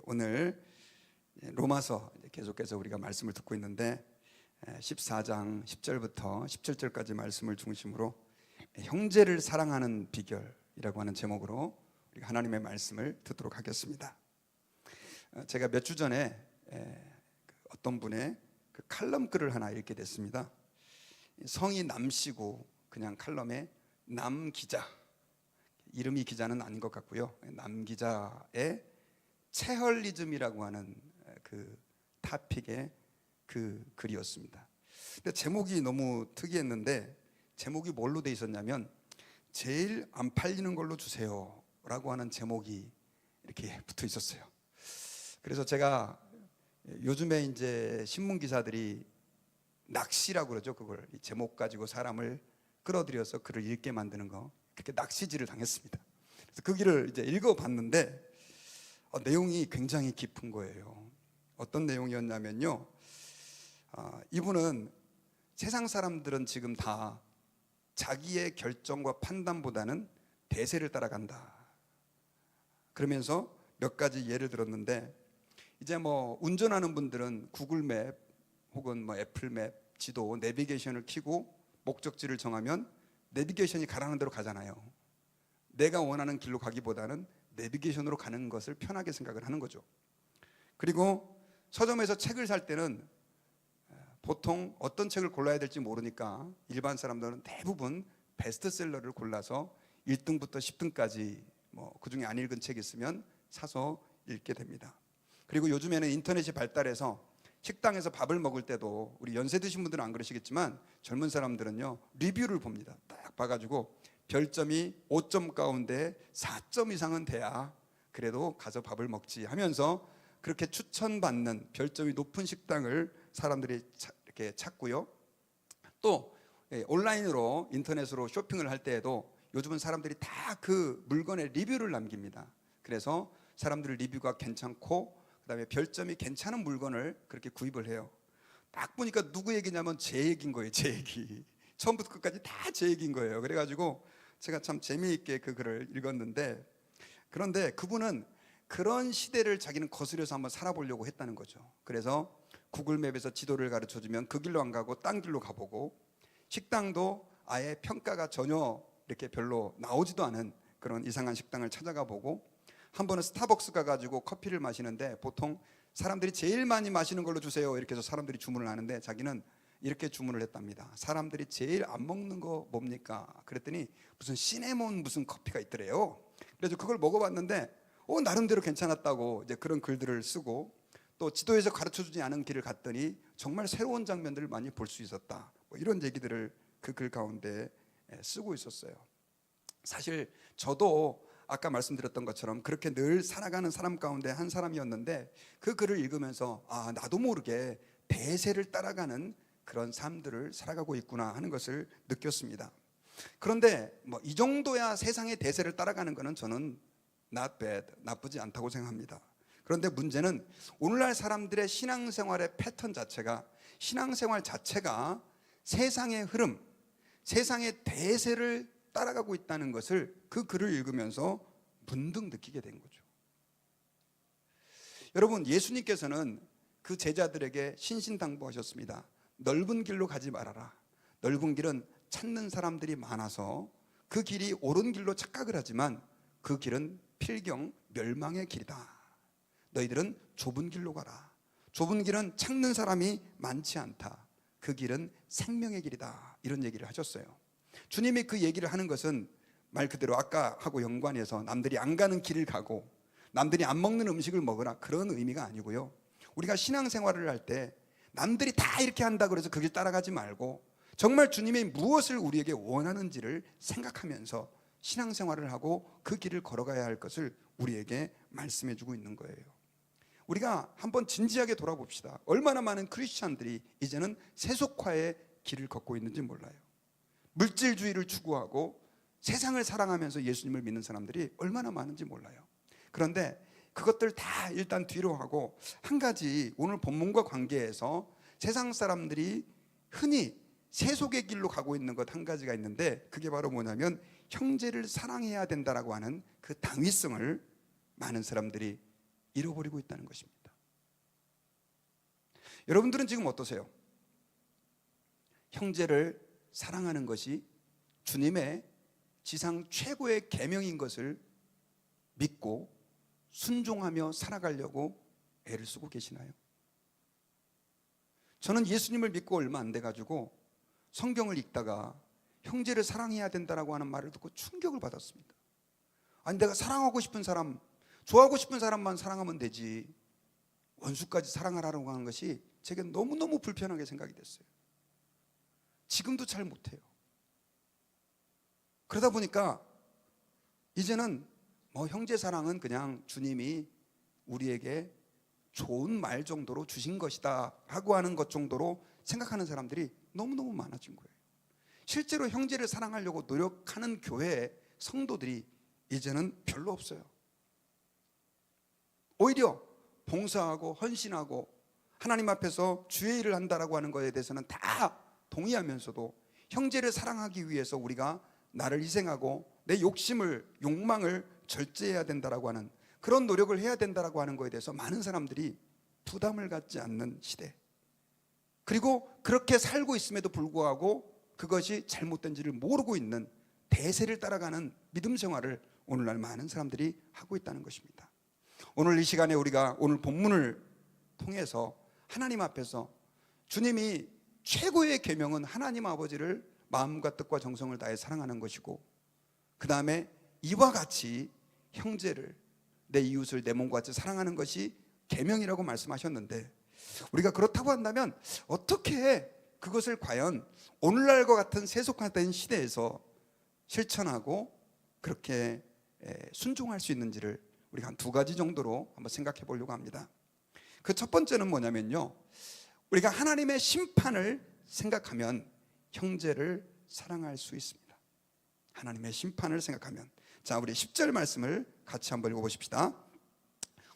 오늘 로마서 계속해서 우리가 말씀을 듣고 있는데 14장 10절부터 17절까지 말씀을 중심으로 형제를 사랑하는 비결이라고 하는 제목으로 우리가 하나님의 말씀을 듣도록 하겠습니다. 제가 몇 주 전에 어떤 분의 그 칼럼 글을 하나 읽게 됐습니다. 성이 남씨고 그냥 칼럼에 남 기자, 이름이 기자는 아닌 것 같고요, 남 기자의 체헐리즘이라고 하는 그 타픽의 그 글이었습니다. 근데 제목이 너무 특이했는데, 제목이 뭘로 돼 있었냐면 제일 안 팔리는 걸로 주세요 라고 하는 제목이 이렇게 붙어 있었어요. 그래서 제가 요즘에 이제 신문 기사들이 낚시라고 그러죠. 그걸 제목 가지고 사람을 끌어들여서 글을 읽게 만드는 거, 그렇게 낚시질을 당했습니다. 그래서 그 글을 이제 읽어봤는데 내용이 굉장히 깊은 거예요. 어떤 내용이었냐면요, 이분은 세상 사람들은 지금 다 자기의 결정과 판단보다는 대세를 따라간다 그러면서 몇 가지 예를 들었는데, 이제 뭐 운전하는 분들은 구글맵 혹은 뭐 애플맵 지도 내비게이션을 켜고 목적지를 정하면 내비게이션이 가라는 대로 가잖아요. 내가 원하는 길로 가기보다는 내비게이션으로 가는 것을 편하게 생각을 하는 거죠. 그리고 서점에서 책을 살 때는 보통 어떤 책을 골라야 될지 모르니까 일반 사람들은 대부분 베스트셀러를 골라서 1등부터 10등까지 뭐 그중에 안 읽은 책이 있으면 사서 읽게 됩니다. 그리고 요즘에는 인터넷이 발달해서 식당에서 밥을 먹을 때도, 우리 연세 드신 분들은 안 그러시겠지만 젊은 사람들은요 리뷰를 봅니다. 딱 봐가지고 별점이 5점 가운데 4점 이상은 돼야 그래도 가서 밥을 먹지 하면서 그렇게 추천받는 별점이 높은 식당을 사람들이 이렇게 찾고요. 또 온라인으로 인터넷으로 쇼핑을 할 때에도 요즘은 사람들이 다 그 물건의 리뷰를 남깁니다. 그래서 사람들의 리뷰가 괜찮고 그다음에 별점이 괜찮은 물건을 그렇게 구입을 해요. 딱 보니까 누구 얘기냐면 제 얘기인 거예요. 제 얘기. 처음부터 끝까지 다 제 얘기인 거예요. 그래가지고 제가 참 재미있게 그 글을 읽었는데, 그런데 그분은 그런 시대를 자기는 거스려서 한번 살아보려고 했다는 거죠. 그래서 구글맵에서 지도를 가르쳐주면 그 길로 안 가고 딴 길로 가보고, 식당도 아예 평가가 전혀 이렇게 별로 나오지도 않은 그런 이상한 식당을 찾아가 보고, 한 번은 스타벅스 가가지고 커피를 마시는데 보통 사람들이 제일 많이 마시는 걸로 주세요 이렇게 해서 사람들이 주문을 하는데 자기는 이렇게 주문을 했답니다. 사람들이 제일 안 먹는 거 뭡니까? 그랬더니 무슨 시네몬 무슨 커피가 있더래요. 그래서 그걸 먹어봤는데 나름대로 괜찮았다고 이제 그런 글들을 쓰고, 또 지도에서 가르쳐주지 않은 길을 갔더니 정말 새로운 장면들을 많이 볼 수 있었다, 뭐 이런 얘기들을 그 글 가운데 쓰고 있었어요. 사실 저도 아까 말씀드렸던 것처럼 그렇게 늘 살아가는 사람 가운데 한 사람이었는데, 그 글을 읽으면서 나도 모르게 대세를 따라가는 그런 삶들을 살아가고 있구나 하는 것을 느꼈습니다. 그런데 뭐 이 정도야 세상의 대세를 따라가는 것은 저는 not bad, 나쁘지 않다고 생각합니다. 그런데 문제는 오늘날 사람들의 신앙생활의 패턴 자체가, 신앙생활 자체가 세상의 흐름, 세상의 대세를 따라가고 있다는 것을 그 글을 읽으면서 문득 느끼게 된 거죠. 여러분, 예수님께서는 그 제자들에게 신신당부하셨습니다. 넓은 길로 가지 말아라. 넓은 길은 찾는 사람들이 많아서 그 길이 옳은 길로 착각을 하지만 그 길은 필경 멸망의 길이다. 너희들은 좁은 길로 가라. 좁은 길은 찾는 사람이 많지 않다. 그 길은 생명의 길이다. 이런 얘기를 하셨어요. 주님이 그 얘기를 하는 것은 말 그대로 아까 하고 연관해서 남들이 안 가는 길을 가고 남들이 안 먹는 음식을 먹으라, 그런 의미가 아니고요. 우리가 신앙생활을 할 때 남들이 다 이렇게 한다 그래서 그 길 따라가지 말고 정말 주님이 무엇을 우리에게 원하는지를 생각하면서 신앙생활을 하고 그 길을 걸어가야 할 것을 우리에게 말씀해 주고 있는 거예요. 우리가 한번 진지하게 돌아봅시다. 얼마나 많은 크리스찬들이 이제는 세속화의 길을 걷고 있는지 몰라요. 물질주의를 추구하고 세상을 사랑하면서 예수님을 믿는 사람들이 얼마나 많은지 몰라요. 그런데 그것들 다 일단 뒤로 하고 한 가지, 오늘 본문과 관계해서 세상 사람들이 흔히 세속의 길로 가고 있는 것 한 가지가 있는데, 그게 바로 뭐냐면 형제를 사랑해야 된다라고 하는 그 당위성을 많은 사람들이 잃어버리고 있다는 것입니다. 여러분들은 지금 어떠세요? 형제를 사랑하는 것이 주님의 지상 최고의 계명인 것을 믿고 순종하며 살아가려고 애를 쓰고 계시나요? 저는 예수님을 믿고 얼마 안 돼가지고 성경을 읽다가 형제를 사랑해야 된다라고 하는 말을 듣고 충격을 받았습니다. 아니, 내가 사랑하고 싶은 사람, 좋아하고 싶은 사람만 사랑하면 되지 원수까지 사랑하라고 하는 것이 제게 너무너무 불편하게 생각이 됐어요. 지금도 잘 못해요. 그러다 보니까 이제는 형제 사랑은 그냥 주님이 우리에게 좋은 말 정도로 주신 것이다 라고 하는 것 정도로 생각하는 사람들이 너무너무 많아진 거예요. 실제로 형제를 사랑하려고 노력하는 교회의 성도들이 이제는 별로 없어요. 오히려 봉사하고 헌신하고 하나님 앞에서 주의 일을 한다라고 하는 것에 대해서는 다 동의하면서도 형제를 사랑하기 위해서 우리가 나를 희생하고 내 욕망을 절제해야 된다라고 하는 그런 노력을 해야 된다라고 하는 것에 대해서 많은 사람들이 부담을 갖지 않는 시대, 그리고 그렇게 살고 있음에도 불구하고 그것이 잘못된지를 모르고 있는 대세를 따라가는 믿음 생활을 오늘날 많은 사람들이 하고 있다는 것입니다. 오늘 이 시간에 우리가 오늘 본문을 통해서 하나님 앞에서 주님이 최고의 계명은 하나님 아버지를 마음과 뜻과 정성을 다해 사랑하는 것이고, 그 다음에 이와 같이 형제를, 내 이웃을 내 몸과 같이 사랑하는 것이 계명이라고 말씀하셨는데, 우리가 그렇다고 한다면 어떻게 그것을 과연 오늘날과 같은 세속화된 시대에서 실천하고 그렇게 순종할 수 있는지를 우리가 한 두 가지 정도로 한번 생각해 보려고 합니다. 그 첫 번째는 뭐냐면요, 우리가 하나님의 심판을 생각하면 형제를 사랑할 수 있습니다. 하나님의 심판을 생각하면. 자, 우리 10절 말씀을 같이 한번 읽어보십시다.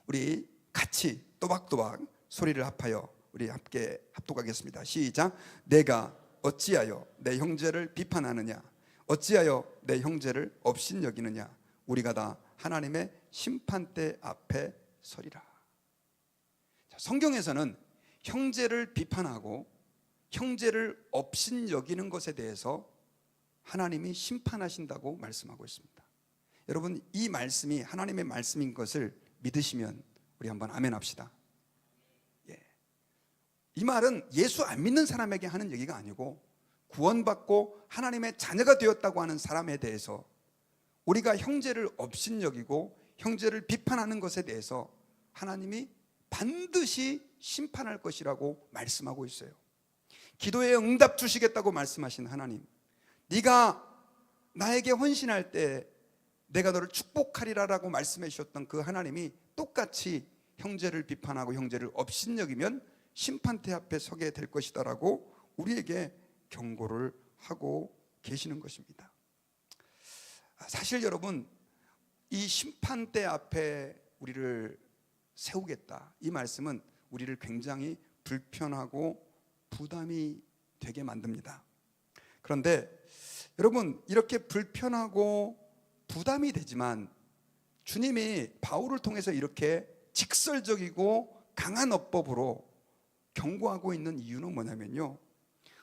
우리 같이 또박또박 소리를 합하여 우리 함께 합독하겠습니다. 시작. 내가 어찌하여 내 형제를 비판하느냐, 어찌하여 내 형제를 업신여기느냐, 우리가 다 하나님의 심판대 앞에 서리라. 자, 성경에서는 형제를 비판하고 형제를 업신여기는 것에 대해서 하나님이 심판하신다고 말씀하고 있습니다. 여러분, 이 말씀이 하나님의 말씀인 것을 믿으시면 우리 한번 아멘 합시다. 이 말은 예수 안 믿는 사람에게 하는 얘기가 아니고 구원받고 하나님의 자녀가 되었다고 하는 사람에 대해서 우리가 형제를 업신여기고 형제를 비판하는 것에 대해서 하나님이 반드시 심판할 것이라고 말씀하고 있어요. 기도에 응답 주시겠다고 말씀하신 하나님, 네가 나에게 헌신할 때 내가 너를 축복하리라라고 말씀해 주셨던 그 하나님이 똑같이 형제를 비판하고 형제를 업신여기면 심판대 앞에 서게 될 것이다라고 우리에게 경고를 하고 계시는 것입니다. 사실 여러분, 이 심판대 앞에 우리를 세우겠다, 이 말씀은 우리를 굉장히 불편하고 부담이 되게 만듭니다. 그런데 여러분, 이렇게 불편하고 부담이 되지만 주님이 바울을 통해서 이렇게 직설적이고 강한 어법으로 경고하고 있는 이유는 뭐냐면요,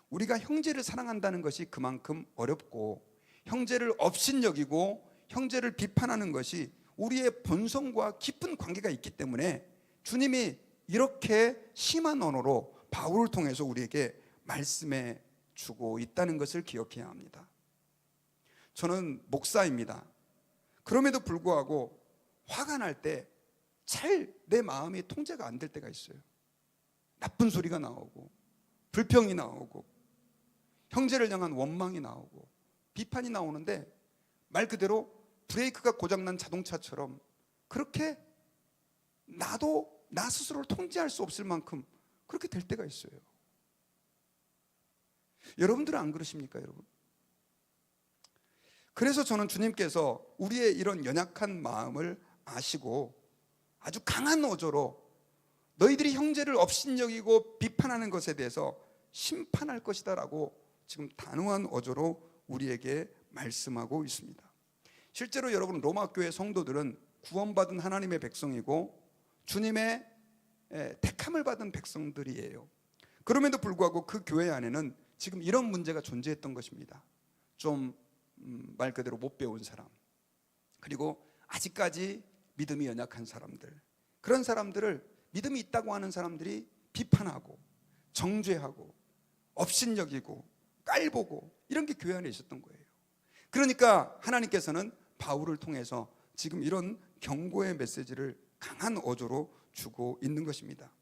우리가 형제를 사랑한다는 것이 그만큼 어렵고 형제를 업신여기고 형제를 비판하는 것이 우리의 본성과 깊은 관계가 있기 때문에 주님이 이렇게 심한 언어로 바울을 통해서 우리에게 말씀해 주고 있다는 것을 기억해야 합니다. 저는 목사입니다. 그럼에도 불구하고 화가 날 때 잘 내 마음이 통제가 안 될 때가 있어요. 나쁜 소리가 나오고 불평이 나오고 형제를 향한 원망이 나오고 비판이 나오는데 말 그대로 브레이크가 고장난 자동차처럼 그렇게 나도 나 스스로를 통제할 수 없을 만큼 그렇게 될 때가 있어요. 여러분들은 안 그러십니까, 여러분? 그래서 저는 주님께서 우리의 이런 연약한 마음을 아시고 아주 강한 어조로 너희들이 형제를 업신여기고 비판하는 것에 대해서 심판할 것이다 라고 지금 단호한 어조로 우리에게 말씀하고 있습니다. 실제로 여러분, 로마 교회 성도들은 구원받은 하나님의 백성이고 주님의 택함을 받은 백성들이에요. 그럼에도 불구하고 그 교회 안에는 지금 이런 문제가 존재했던 것입니다. 좀 말 그대로 못 배운 사람, 그리고 아직까지 믿음이 연약한 사람들, 그런 사람들을 믿음이 있다고 하는 사람들이 비판하고 정죄하고 업신여기고 깔보고 이런 게 교회 안에 있었던 거예요. 그러니까 하나님께서는 바울을 통해서 지금 이런 경고의 메시지를 강한 어조로 주고 있는 것입니다.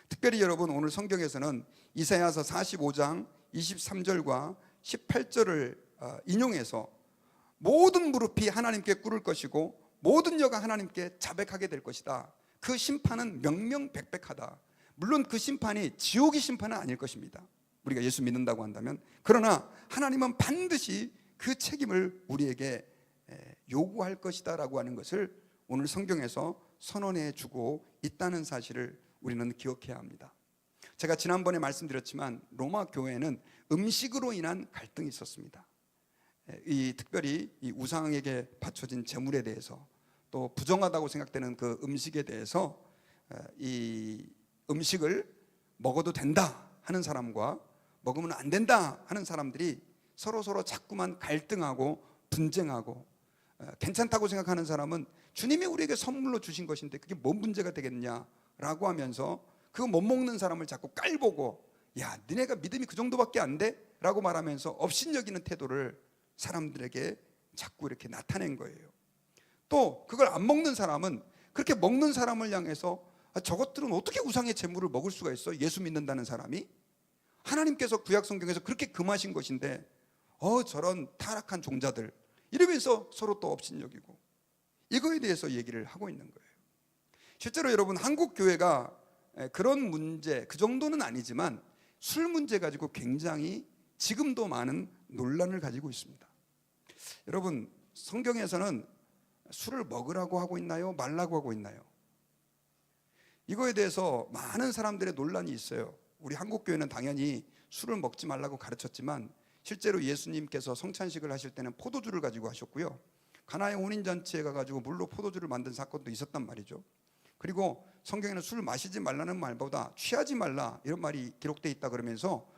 특별히 여러분, 오늘 성경에서는 이사야서 45장 23절과 18절을 인용해서 모든 무릎이 하나님께 꿇을 것이고 모든 여가 하나님께 자백하게 될 것이다. 그 심판은 명명백백하다. 물론 그 심판이 지옥의 심판은 아닐 것입니다. 우리가 예수 믿는다고 한다면. 그러나 하나님은 반드시 그 책임을 우리에게 요구할 것이다 라고 하는 것을 오늘 성경에서 선언해 주고 있다는 사실을 우리는 기억해야 합니다. 제가 지난번에 말씀드렸지만 로마 교회는 음식으로 인한 갈등이 있었습니다. 특별히 이 우상에게 바쳐진 제물에 대해서, 또 부정하다고 생각되는 그 음식에 대해서 이 음식을 먹어도 된다 하는 사람과 먹으면 안 된다 하는 사람들이 서로 자꾸만 갈등하고 분쟁하고, 괜찮다고 생각하는 사람은 주님이 우리에게 선물로 주신 것인데 그게 뭔 문제가 되겠냐라고 하면서 그거 못 먹는 사람을 자꾸 깔보고, 야, 니네가 믿음이 그 정도밖에 안 돼? 라고 말하면서 업신여기는 태도를 사람들에게 자꾸 이렇게 나타낸 거예요. 또 그걸 안 먹는 사람은 그렇게 먹는 사람을 향해서 저것들은 어떻게 우상의 제물을 먹을 수가 있어? 예수 믿는다는 사람이? 하나님께서 구약 성경에서 그렇게 금하신 것인데 저런 타락한 종자들, 이러면서 서로 또 업신여기고, 이거에 대해서 얘기를 하고 있는 거예요. 실제로 여러분, 한국 교회가 그런 문제, 그 정도는 아니지만 술 문제 가지고 굉장히 지금도 많은 논란을 가지고 있습니다. 여러분, 성경에서는 술을 먹으라고 하고 있나요? 말라고 하고 있나요? 이거에 대해서 많은 사람들의 논란이 있어요. 우리 한국 교회는 당연히 술을 먹지 말라고 가르쳤지만 실제로 예수님께서 성찬식을 하실 때는 포도주를 가지고 하셨고요, 가나의 혼인잔치에 가가지고 물로 포도주를 만든 사건도 있었단 말이죠. 그리고 성경에는 술 마시지 말라는 말보다 취하지 말라 이런 말이 기록되어 있다 그러면서,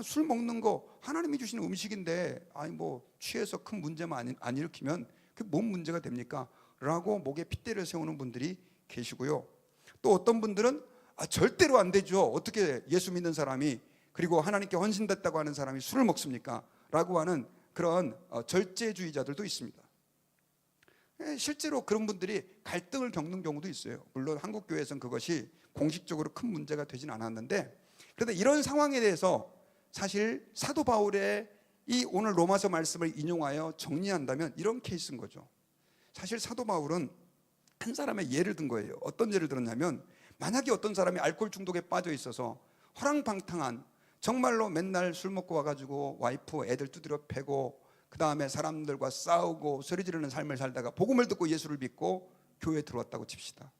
술 먹는 거 하나님이 주시는 음식인데 뭐 취해서 큰 문제만 안 일으키면 그게 뭔 문제가 됩니까? 라고 목에 핏대를 세우는 분들이 계시고요. 또 어떤 분들은 절대로 안 되죠. 어떻게 예수 믿는 사람이, 그리고 하나님께 헌신됐다고 하는 사람이 술을 먹습니까? 라고 하는 그런 절제주의자들도 있습니다. 실제로 그런 분들이 갈등을 겪는 경우도 있어요. 물론 한국 교회에서는 그것이 공식적으로 큰 문제가 되진 않았는데, 그런데 이런 상황에 대해서 사실 사도 바울의 이 오늘 로마서 말씀을 인용하여 정리한다면 이런 케이스인 거죠. 사실 사도 바울은 한 사람의 예를 든 거예요. 어떤 예를 들었냐면, 만약에 어떤 사람이 알코올 중독에 빠져 있어서 허랑방탕한, 정말로 맨날 술 먹고 와가지고 와이프 애들 두드려 패고 그 다음에 사람들과 싸우고 소리 지르는 삶을 살다가 복음을 듣고 예수를 믿고 교회에 들어왔다고 칩시다.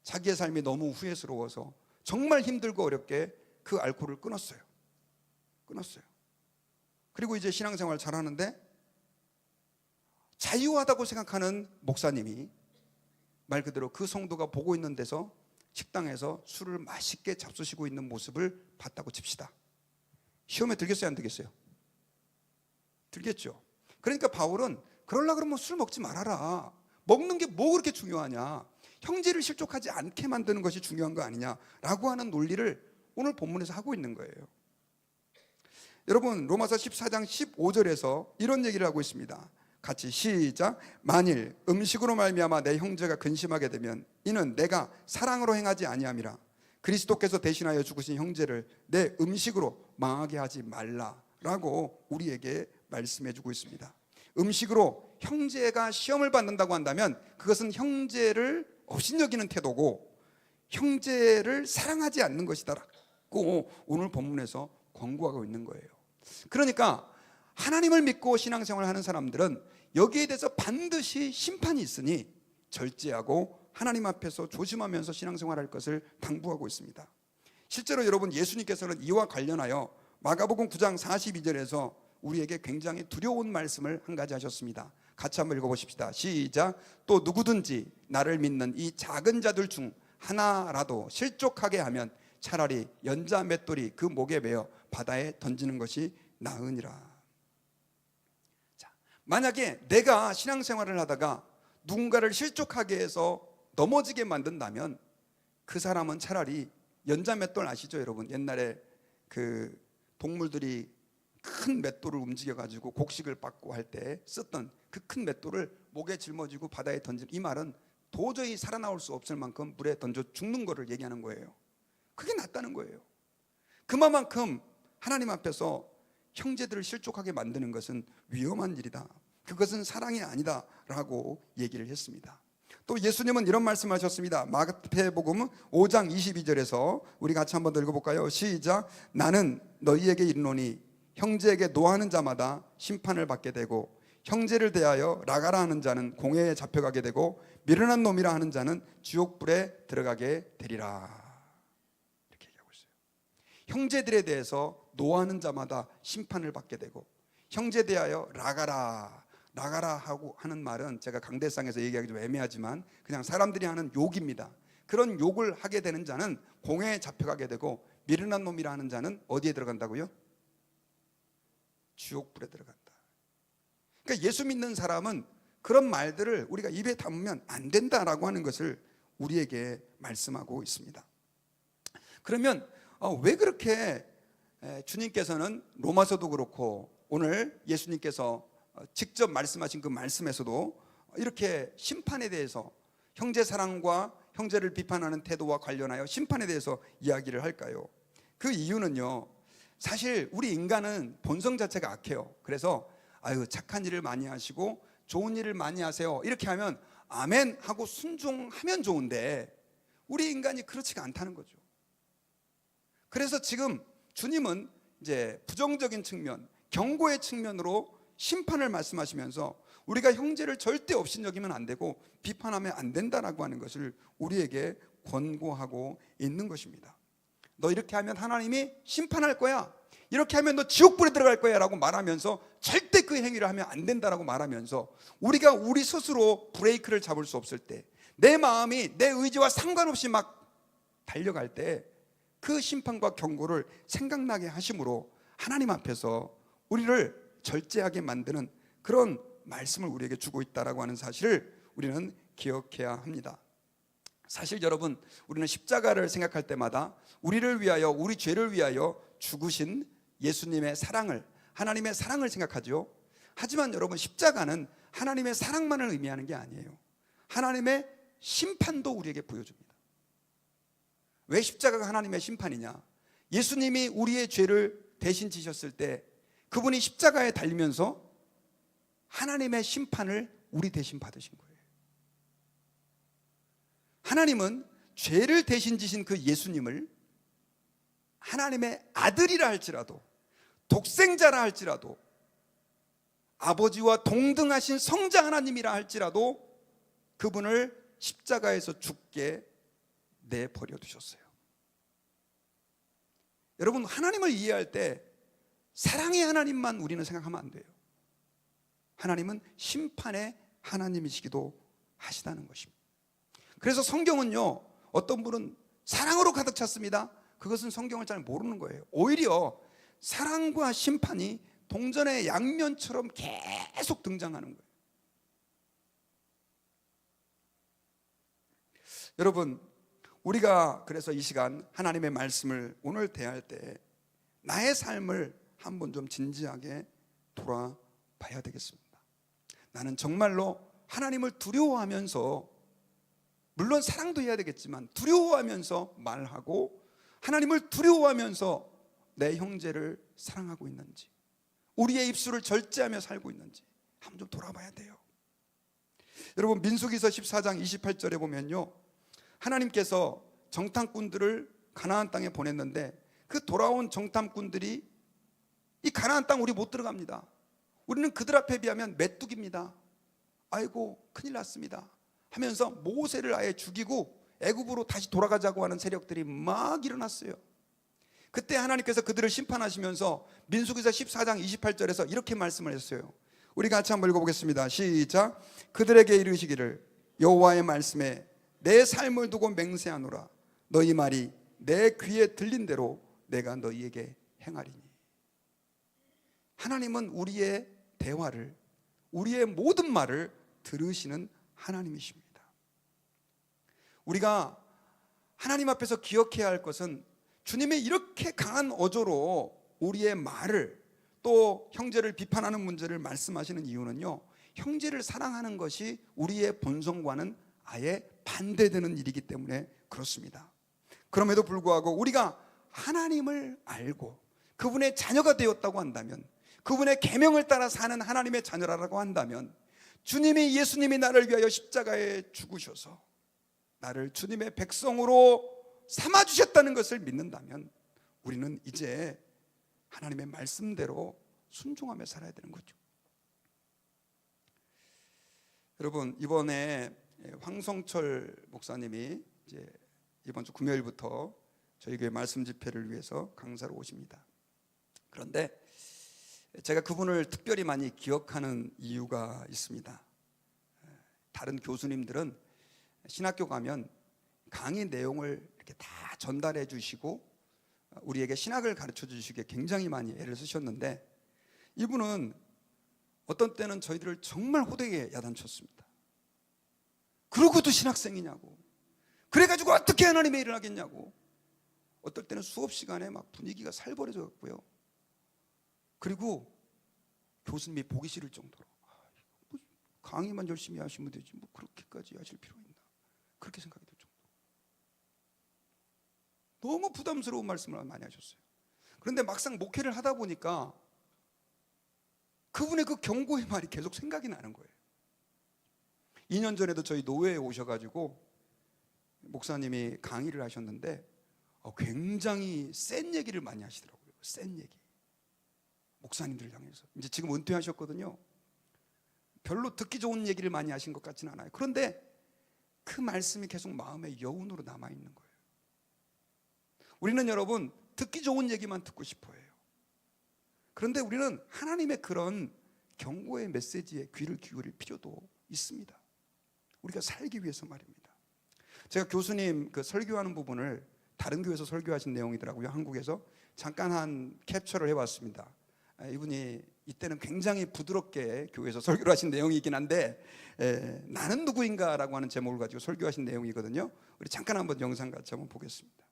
자기의 삶이 너무 후회스러워서 정말 힘들고 어렵게 그 알코올을 끊었어요. 그리고 이제 신앙생활 잘하는데 자유하다고 생각하는 목사님이 말 그대로 그 성도가 보고 있는 데서 식당에서 술을 맛있게 잡수시고 있는 모습을 봤다고 칩시다. 시험에 들겠어요, 안 들겠어요? 들겠죠. 그러니까 바울은 그러려고 그러면 술 먹지 말아라. 먹는 게 뭐 그렇게 중요하냐. 형제를 실족하지 않게 만드는 것이 중요한 거 아니냐라고 하는 논리를 오늘 본문에서 하고 있는 거예요. 여러분, 로마서 14장 15절에서 이런 얘기를 하고 있습니다. 같이 시작. 만일 음식으로 말미암아 내 형제가 근심하게 되면 이는 내가 사랑으로 행하지 아니함이라. 그리스도께서 대신하여 죽으신 형제를 내 음식으로 망하게 하지 말라라고 우리에게 말씀해주고 있습니다. 음식으로 형제가 시험을 받는다고 한다면 그것은 형제를 업신여기는 태도고 형제를 사랑하지 않는 것이다라고 오늘 본문에서 권고하고 있는 거예요. 그러니까 하나님을 믿고 신앙생활을 하는 사람들은 여기에 대해서 반드시 심판이 있으니 절제하고 하나님 앞에서 조심하면서 신앙생활할 것을 당부하고 있습니다. 실제로 여러분, 예수님께서는 이와 관련하여 마가복음 9장 42절에서 우리에게 굉장히 두려운 말씀을 한 가지 하셨습니다. 같이 한번 읽어보십시다. 시작. 또 누구든지 나를 믿는 이 작은 자들 중 하나라도 실족하게 하면 차라리 연자 맷돌이 그 목에 매어 바다에 던지는 것이 나으니라. 자, 만약에 내가 신앙생활을 하다가 누군가를 실족하게 해서 넘어지게 만든다면 그 사람은 차라리 연자 맷돌 아시죠 여러분? 옛날에 그 동물들이 큰 맷돌을 움직여 가지고 곡식을 빻고 할 때 썼던 그 큰 맷돌을 목에 짊어지고 바다에 던지는, 이 말은 도저히 살아나올 수 없을 만큼 물에 던져 죽는 것을 얘기하는 거예요. 그게 낫다는 거예요. 그만큼 하나님 앞에서 형제들을 실족하게 만드는 것은 위험한 일이다, 그것은 사랑이 아니다 라고 얘기를 했습니다. 또 예수님은 이런 말씀하셨습니다. 마태복음 5장 22절에서 우리 같이 한번 더 읽어볼까요? 시작. 나는 너희에게 이르노니 형제에게 노하는 자마다 심판을 받게 되고 형제를 대하여 라가라 하는 자는 공회에 잡혀가게 되고 미련한 놈이라 하는 자는 지옥불에 들어가게 되리라. 이렇게 얘기하고 있어요. 형제들에 대해서 노하는 자마다 심판을 받게 되고, 형제에 대하여 라가라 하고 하는 말은 제가 강대상에서 얘기하기 좀 애매하지만 그냥 사람들이 하는 욕입니다. 그런 욕을 하게 되는 자는 공회에 잡혀가게 되고 미련한 놈이라 하는 자는 어디에 들어간다고요? 지옥불에 들어간다. 그러니까 예수 믿는 사람은 그런 말들을 우리가 입에 담으면 안 된다라고 하는 것을 우리에게 말씀하고 있습니다. 그러면 왜 그렇게 주님께서는 로마서도 그렇고 오늘 예수님께서 직접 말씀하신 그 말씀에서도 이렇게 심판에 대해서, 형제 사랑과 형제를 비판하는 태도와 관련하여 심판에 대해서 이야기를 할까요? 그 이유는요, 사실 우리 인간은 본성 자체가 악해요. 그래서 아유 착한 일을 많이 하시고 좋은 일을 많이 하세요 이렇게 하면 아멘 하고 순종하면 좋은데 우리 인간이 그렇지가 않다는 거죠. 그래서 지금 주님은 이제 부정적인 측면, 경고의 측면으로 심판을 말씀하시면서 우리가 형제를 절대 업신여기면 안 되고 비판하면 안 된다라고 하는 것을 우리에게 권고하고 있는 것입니다. 너 이렇게 하면 하나님이 심판할 거야, 이렇게 하면 너 지옥불에 들어갈 거야 라고 말하면서 절대 그 행위를 하면 안 된다라고 말하면서 우리가 우리 스스로 브레이크를 잡을 수 없을 때, 내 마음이 내 의지와 상관없이 막 달려갈 때 그 심판과 경고를 생각나게 하심으로 하나님 앞에서 우리를 절제하게 만드는 그런 말씀을 우리에게 주고 있다라고 하는 사실을 우리는 기억해야 합니다. 사실 여러분, 우리는 십자가를 생각할 때마다 우리를 위하여, 우리 죄를 위하여 죽으신 예수님의 사랑을, 하나님의 사랑을 생각하죠. 하지만 여러분, 십자가는 하나님의 사랑만을 의미하는 게 아니에요. 하나님의 심판도 우리에게 보여줍니다. 왜 십자가가 하나님의 심판이냐? 예수님이 우리의 죄를 대신 지셨을 때 그분이 십자가에 달리면서 하나님의 심판을 우리 대신 받으신 거예요. 하나님은 죄를 대신 지신 그 예수님을 하나님의 아들이라 할지라도, 독생자라 할지라도, 아버지와 동등하신 성자 하나님이라 할지라도 그분을 십자가에서 죽게 내버려 두셨어요. 여러분, 하나님을 이해할 때 사랑의 하나님만 우리는 생각하면 안 돼요. 하나님은 심판의 하나님이시기도 하시다는 것입니다. 그래서 성경은요, 어떤 분은 사랑으로 가득 찼습니다. 그것은 성경을 잘 모르는 거예요. 오히려 사랑과 심판이 동전의 양면처럼 계속 등장하는 거예요. 여러분, 우리가 그래서 이 시간 하나님의 말씀을 오늘 대할 때 나의 삶을 한번 좀 진지하게 돌아봐야 되겠습니다. 나는 정말로 하나님을 두려워하면서, 물론 사랑도 해야 되겠지만 두려워하면서 말하고 하나님을 두려워하면서 내 형제를 사랑하고 있는지, 우리의 입술을 절제하며 살고 있는지 한번 좀 돌아봐야 돼요. 여러분, 민수기서 14장 28절에 보면요, 하나님께서 정탐꾼들을 가나안 땅에 보냈는데 그 돌아온 정탐꾼들이 이 가나안 땅 우리 못 들어갑니다. 우리는 그들 앞에 비하면 메뚜기입니다. 아이고 큰일 났습니다 하면서 모세를 아예 죽이고 애굽으로 다시 돌아가자고 하는 세력들이 막 일어났어요. 그때 하나님께서 그들을 심판하시면서 민수기서 14장 28절에서 이렇게 말씀을 했어요. 우리 같이 한번 읽어보겠습니다. 시작. 그들에게 이르시기를 여호와의 말씀에 내 삶을 두고 맹세하노라. 너희 말이 내 귀에 들린 대로 내가 너희에게 행하리니. 하나님은 우리의 대화를, 우리의 모든 말을 들으시는 하나님이십니다. 우리가 하나님 앞에서 기억해야 할 것은 주님의 이렇게 강한 어조로 우리의 말을, 또 형제를 비판하는 문제를 말씀하시는 이유는요, 형제를 사랑하는 것이 우리의 본성과는 아예 반대되는 일이기 때문에 그렇습니다. 그럼에도 불구하고 우리가 하나님을 알고 그분의 자녀가 되었다고 한다면, 그분의 계명을 따라 사는 하나님의 자녀라고 한다면, 주님이, 예수님이 나를 위하여 십자가에 죽으셔서 나를 주님의 백성으로 삼아주셨다는 것을 믿는다면 우리는 이제 하나님의 말씀대로 순종하며 살아야 되는 거죠. 여러분, 이번에 황성철 목사님이 이제 이번 주 금요일부터 저희 교회 말씀 집회를 위해서 강사로 오십니다. 그런데 제가 그분을 특별히 많이 기억하는 이유가 있습니다. 다른 교수님들은 신학교 가면 강의 내용을 이렇게 다 전달해 주시고 우리에게 신학을 가르쳐 주시기에 굉장히 많이 애를 쓰셨는데, 이분은 어떤 때는 저희들을 정말 호되게 야단쳤습니다. 그러고도 신학생이냐고, 그래가지고 어떻게 하나님의 일을 하겠냐고. 어떨 때는 수업 시간에 막 분위기가 살벌해져 갔고요. 그리고 교수님이 보기 싫을 정도로 뭐 강의만 열심히 하시면 되지 뭐 그렇게까지 하실 필요가 있나, 그렇게 생각이 들 정도로 너무 부담스러운 말씀을 많이 하셨어요. 그런데 막상 목회를 하다 보니까 그분의 그 경고의 말이 계속 생각이 나는 거예요. 2년 전에도 저희 노회에 오셔가지고 목사님이 강의를 하셨는데 굉장히 센 얘기를 많이 하시더라고요. 센 얘기. 목사님들을 향해서. 이제 지금 은퇴하셨거든요. 별로 듣기 좋은 얘기를 많이 하신 것 같지는 않아요. 그런데 그 말씀이 계속 마음의 여운으로 남아있는 거예요. 우리는 여러분 듣기 좋은 얘기만 듣고 싶어 해요. 그런데 우리는 하나님의 그런 경고의 메시지에 귀를 기울일 필요도 있습니다. 우리가 살기 위해서 말입니다. 제가 교수님 그 설교하는 부분을 다른 교회에서 설교하신 내용이더라고요. 한국에서 잠깐 한 캡처를 해봤습니다. 이분이 이때는 굉장히 부드럽게 교회에서 설교를 하신 내용이긴 한데, 나는 누구인가라고 하는 제목을 가지고 설교하신 내용이거든요. 우리 잠깐 한번 영상 같이 한번 보겠습니다.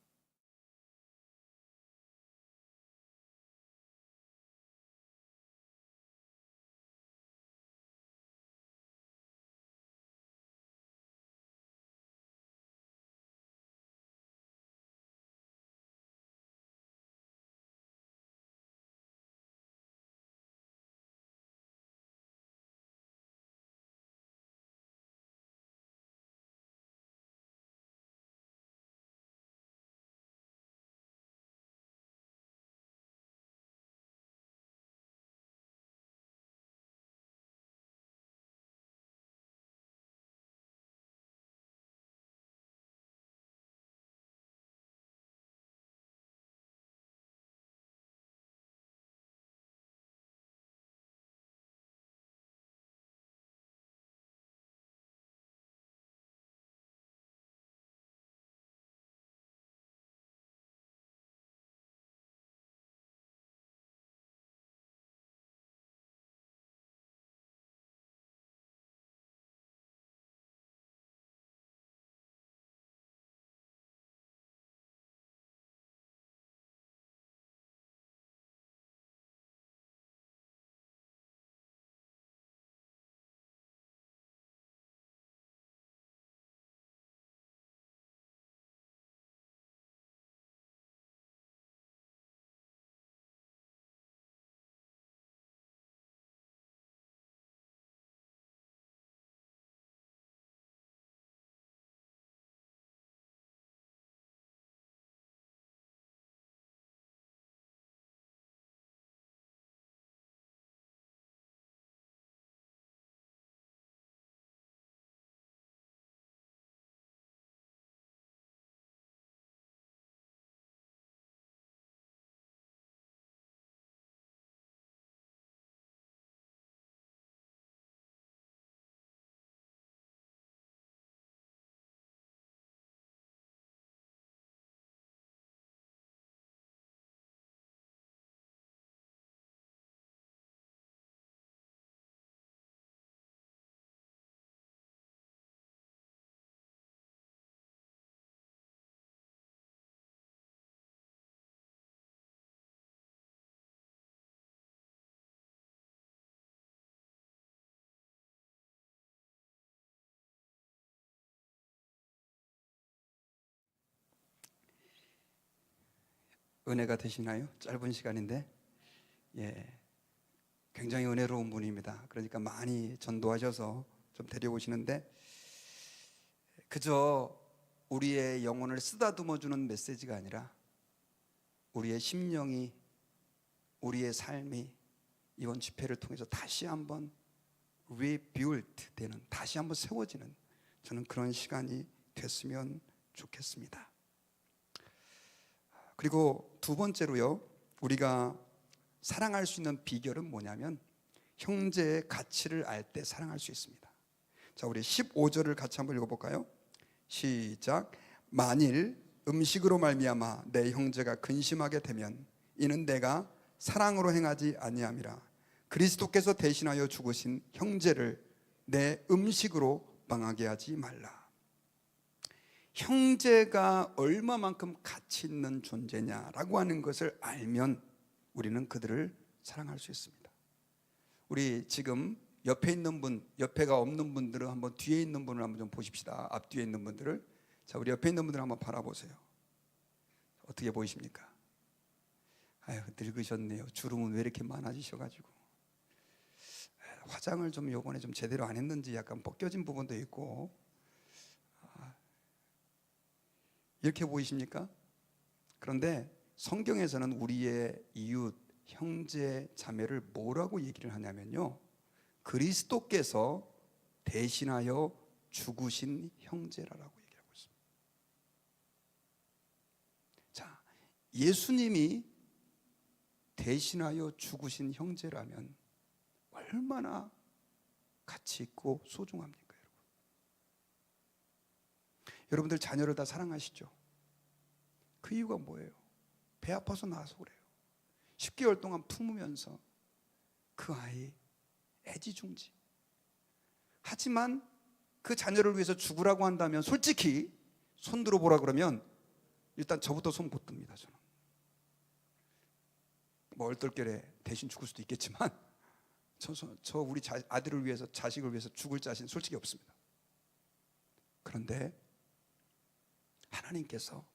은혜가 되시나요? 짧은 시간인데 굉장히 은혜로운 분입니다. 그러니까 많이 전도하셔서 좀 데려오시는데 그저 우리의 영혼을 쓰다듬어주는 메시지가 아니라 우리의 심령이, 우리의 삶이 이번 집회를 통해서 다시 한번 rebuild 되는, 다시 한번 세워지는, 저는 그런 시간이 됐으면 좋겠습니다. 그리고 두 번째로요, 우리가 사랑할 수 있는 비결은 뭐냐면 형제의 가치를 알 때 사랑할 수 있습니다. 자, 우리 15절을 같이 한번 읽어볼까요? 시작. 만일 음식으로 말미암아 내 형제가 근심하게 되면 이는 내가 사랑으로 행하지 아니함이라. 그리스도께서 대신하여 죽으신 형제를 내 음식으로 망하게 하지 말라. 형제가 얼마만큼 가치 있는 존재냐라고 하는 것을 알면 우리는 그들을 사랑할 수 있습니다. 우리 지금 옆에 있는 분, 옆에가 없는 분들은 한번 뒤에 있는 분을 한번 좀 보십시다. 앞뒤에 있는 분들을. 자, 우리 옆에 있는 분들 한번 바라보세요. 어떻게 보이십니까? 아유, 늙으셨네요. 주름은 왜 이렇게 많아지셔가지고. 화장을 좀 요번에 좀 제대로 안 했는지 약간 벗겨진 부분도 있고. 이렇게 보이십니까? 그런데 성경에서는 우리의 이웃, 형제, 자매를 뭐라고 얘기를 하냐면요, 그리스도께서 대신하여 죽으신 형제라고 얘기하고 있습니다. 자, 예수님이 대신하여 죽으신 형제라면 얼마나 가치 있고 소중합니까, 여러분? 여러분들 자녀를 다 사랑하시죠? 그 이유가 뭐예요? 배 아파서 낳아서 그래요. 10개월 동안 품으면서 그 아이 애지중지. 하지만 그 자녀를 위해서 죽으라고 한다면 솔직히 손 들어보라 그러면 일단 저부터 손 못 듭니다. 저는 뭐 얼떨결에 대신 죽을 수도 있겠지만 저 우리 아들을 위해서, 자식을 위해서 죽을 자신 솔직히 없습니다. 그런데 하나님께서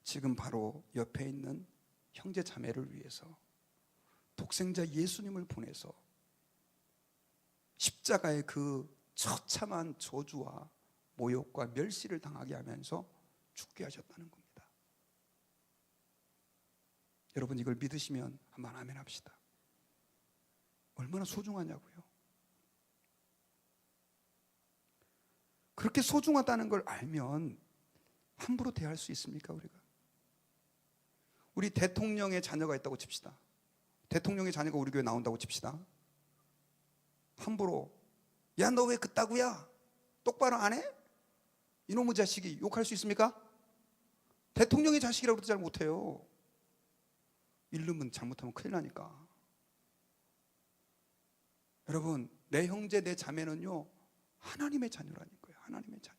지금 바로 옆에 있는 형제 자매를 위해서 독생자 예수님을 보내서 십자가의 그 처참한 저주와 모욕과 멸시를 당하게 하면서 죽게 하셨다는 겁니다. 여러분, 이걸 믿으시면 한번 아멘 합시다. 얼마나 소중하냐고요. 그렇게 소중하다는 걸 알면 함부로 대할 수 있습니까, 우리가? 우리 대통령의 자녀가 있다고 칩시다. 대통령의 자녀가 우리 교회 나온다고 칩시다. 함부로 야, 너 왜 그따구야? 똑바로 안 해? 이놈의 자식이 욕할 수 있습니까? 대통령의 자식이라고 잘 못해요. 이름은 잘못하면 큰일 나니까. 여러분, 내 형제, 내 자매는요, 하나님의 자녀라니까요. 하나님의 자녀.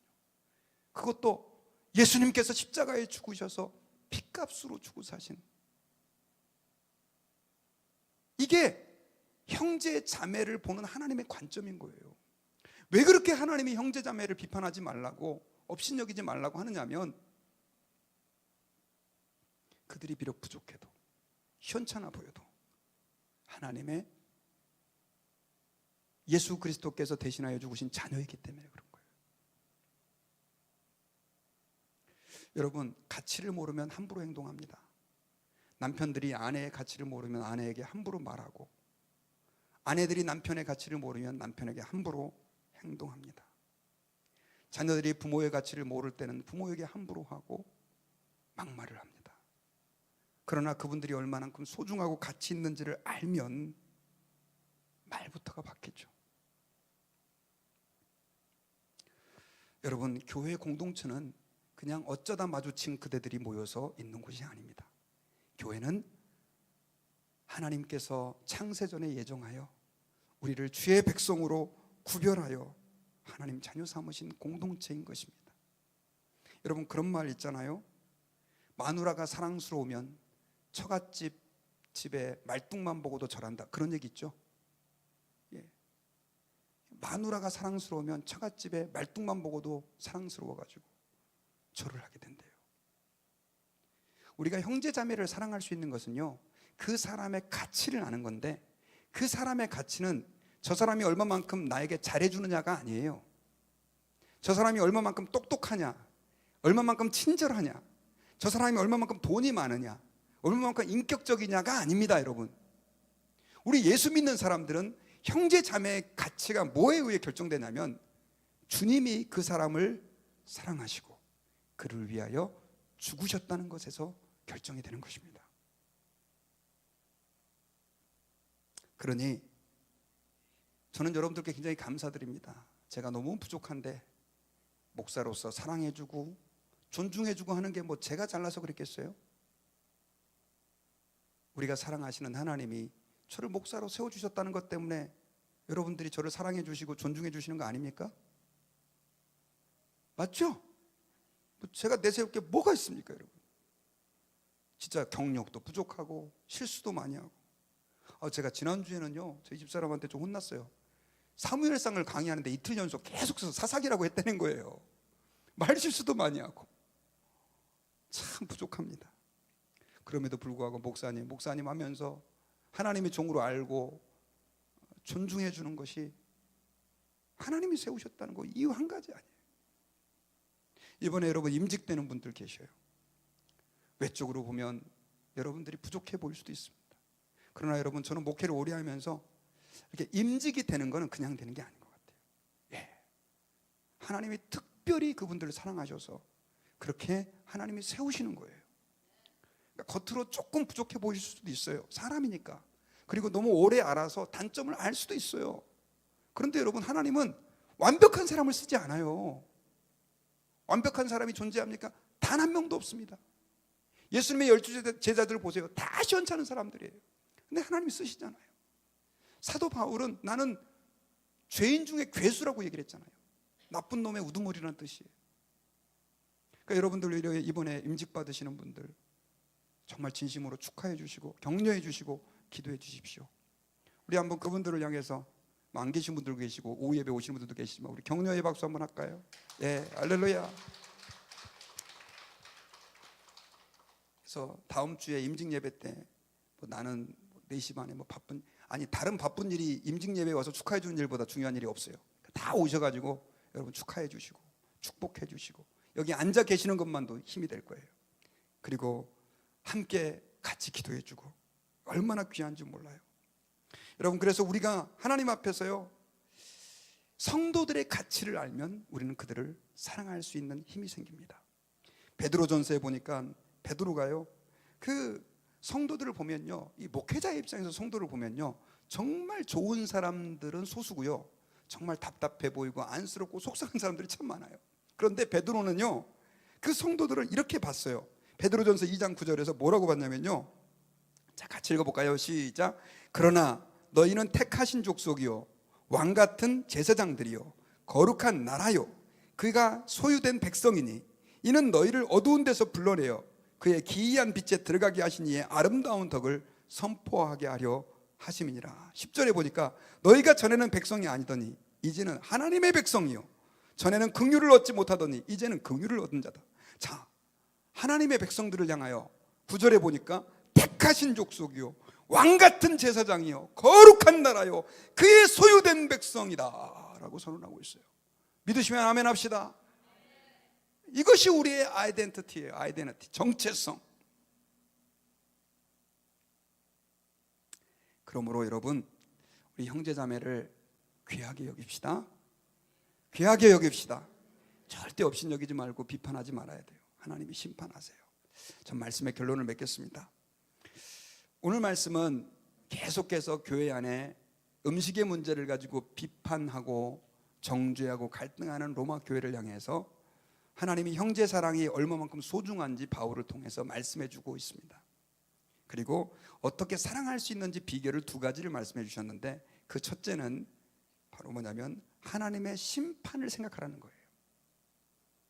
그것도 예수님께서 십자가에 죽으셔서 핏값으로 주고 사신, 이게 형제 자매를 보는 하나님의 관점인 거예요. 왜 그렇게 하나님이 형제 자매를 비판하지 말라고, 업신여기지 말라고 하느냐면 그들이 비록 부족해도, 현찮아 보여도 하나님의 예수 그리스도께서 대신하여 죽으신 자녀이기 때문에 그런 거예요. 여러분, 가치를 모르면 함부로 행동합니다. 남편들이 아내의 가치를 모르면 아내에게 함부로 말하고, 아내들이 남편의 가치를 모르면 남편에게 함부로 행동합니다. 자녀들이 부모의 가치를 모를 때는 부모에게 함부로 하고 막말을 합니다. 그러나 그분들이 얼마만큼 소중하고 가치 있는지를 알면 말부터가 바뀌죠. 여러분, 교회 공동체는 그냥 어쩌다 마주친 그대들이 모여서 있는 곳이 아닙니다. 교회는 하나님께서 창세전에 예정하여 우리를 주의 백성으로 구별하여 하나님 자녀 삼으신 공동체인 것입니다. 여러분, 그런 말 있잖아요. 마누라가 사랑스러우면 처갓집 집에 말뚝만 보고도 절한다, 그런 얘기 있죠. 마누라가 사랑스러우면 처갓집에 말뚝만 보고도 사랑스러워가지고 절을 하게 된대요. 우리가 형제 자매를 사랑할 수 있는 것은요, 그 사람의 가치를 아는 건데, 그 사람의 가치는 저 사람이 얼마만큼 나에게 잘해주느냐가 아니에요. 저 사람이 얼마만큼 똑똑하냐, 얼마만큼 친절하냐, 저 사람이 얼마만큼 돈이 많으냐, 얼마만큼 인격적이냐가 아닙니다, 여러분. 우리 예수 믿는 사람들은 형제 자매의 가치가 뭐에 의해 결정되냐면, 주님이 그 사람을 사랑하시고 그를 위하여 죽으셨다는 것에서 결정이 되는 것입니다. 그러니 저는 여러분들께 굉장히 감사드립니다. 제가 너무 부족한데 목사로서 사랑해주고 존중해주고 하는 게 뭐 제가 잘나서 그랬겠어요? 우리가 사랑하시는 하나님이 저를 목사로 세워주셨다는 것 때문에 여러분들이 저를 사랑해주시고 존중해주시는 거 아닙니까? 맞죠? 제가 내세울 게 뭐가 있습니까, 여러분? 진짜 경력도 부족하고 실수도 많이 하고. 제가 지난주에는요, 저희 집사람한테 좀 혼났어요. 사무엘상을 강의하는데 이틀 연속 계속 써서 사사기라고 했다는 거예요. 말 실수도 많이 하고. 참 부족합니다. 그럼에도 불구하고 목사님 하면서 하나님의 종으로 알고 존중해 주는 것이 하나님이 세우셨다는 거, 이유 한 가지 아니에요. 이번에 여러분 임직되는 분들 계셔요. 외적으로 보면 여러분들이 부족해 보일 수도 있습니다. 그러나 여러분, 저는 목회를 오래 하면서 이렇게 임직이 되는 거는 그냥 되는 게 아닌 것 같아요. 예. 하나님이 특별히 그분들을 사랑하셔서 그렇게 하나님이 세우시는 거예요. 그러니까 겉으로 조금 부족해 보일 수도 있어요. 사람이니까. 그리고 너무 오래 알아서 단점을 알 수도 있어요. 그런데 여러분, 하나님은 완벽한 사람을 쓰지 않아요. 완벽한 사람이 존재합니까? 단 한 명도 없습니다. 예수님의 12 제자들 보세요. 다 시원찮은 사람들이에요. 근데 하나님이 쓰시잖아요. 사도 바울은 나는 죄인 중에 괴수라고 얘기를 했잖아요. 나쁜 놈의 우두머리라는 뜻이에요. 그러니까 여러분들 이번에 임직 받으시는 분들 정말 진심으로 축하해 주시고 격려해 주시고 기도해 주십시오. 우리 한번 그분들을 향해서, 안 계신 분들도 계시고 오후 예배 오시는 분들도 계시지만 우리 격려의 박수 한번 할까요? 예, 할렐루야. 그래서 다음 주에 임직 예배 때 나는 4시 반에 다른 바쁜 일이 임직 예배에 와서 축하해 주는 일보다 중요한 일이 없어요. 다 오셔가지고 여러분 축하해 주시고 축복해 주시고 여기 앉아 계시는 것만도 힘이 될 거예요. 그리고 함께 같이 기도해 주고, 얼마나 귀한지 몰라요. 여러분, 그래서 우리가 하나님 앞에서요, 성도들의 가치를 알면 우리는 그들을 사랑할 수 있는 힘이 생깁니다. 베드로전서에 보니까 베드로가요, 그 성도들을 보면요, 이 목회자의 입장에서 성도를 보면요, 정말 좋은 사람들은 소수고요, 정말 답답해 보이고 안쓰럽고 속상한 사람들이 참 많아요. 그런데 베드로는요, 그 성도들을 이렇게 봤어요. 베드로전서 2장 9절에서 뭐라고 봤냐면요, 자, 같이 읽어볼까요? 시작. 그러나 너희는 택하신 족속이요, 왕같은 제사장들이요, 거룩한 나라요, 그가 소유된 백성이니 이는 너희를 어두운 데서 불러내어 그의 기이한 빛에 들어가게 하신 이의 아름다운 덕을 선포하게 하려 하심이니라. 10절에 보니까 너희가 전에는 백성이 아니더니 이제는 하나님의 백성이요, 전에는 긍휼을 얻지 못하더니 이제는 긍휼을 얻은 자다. 자, 하나님의 백성들을 향하여 9절에 보니까 택하신 족속이요, 왕같은 제사장이요, 거룩한 나라요, 그의 소유된 백성이다 라고 선언하고 있어요. 믿으시면 아멘 합시다. 이것이 우리의 아이덴티티예요. 아이덴티티, 정체성. 그러므로 여러분, 우리 형제자매를 귀하게 여깁시다. 귀하게 여깁시다. 절대 업신여기지 말고 비판하지 말아야 돼요. 하나님이 심판하세요. 전 말씀의 결론을 맺겠습니다. 오늘 말씀은 계속해서 교회 안에 음식의 문제를 가지고 비판하고 정죄하고 갈등하는 로마 교회를 향해서 하나님이 형제 사랑이 얼마만큼 소중한지 바울을 통해서 말씀해 주고 있습니다. 그리고 어떻게 사랑할 수 있는지 비결을 2가지를 말씀해 주셨는데, 그 첫째는 바로 뭐냐면 하나님의 심판을 생각하라는 거예요.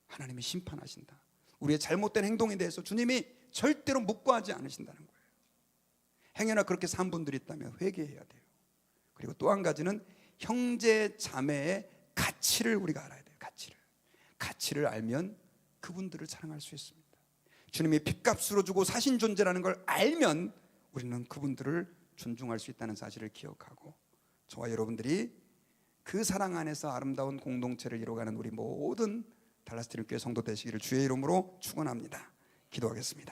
하나님이 심판하신다. 우리의 잘못된 행동에 대해서 주님이 절대로 묵과하지 않으신다는 거예요. 행여나 그렇게 산 분들이 있다면 회개해야 돼요. 그리고 또 한 가지는 형제 자매의 가치를 우리가 알아야 돼요. 가치를 알면 그분들을 사랑할 수 있습니다. 주님이 핏값으로 주고 사신 존재라는 걸 알면 우리는 그분들을 존중할 수 있다는 사실을 기억하고, 저와 여러분들이 그 사랑 안에서 아름다운 공동체를 이루어가는 우리 모든 달라스트림교회 성도 되시기를 주의 이름으로 축원합니다. 기도하겠습니다.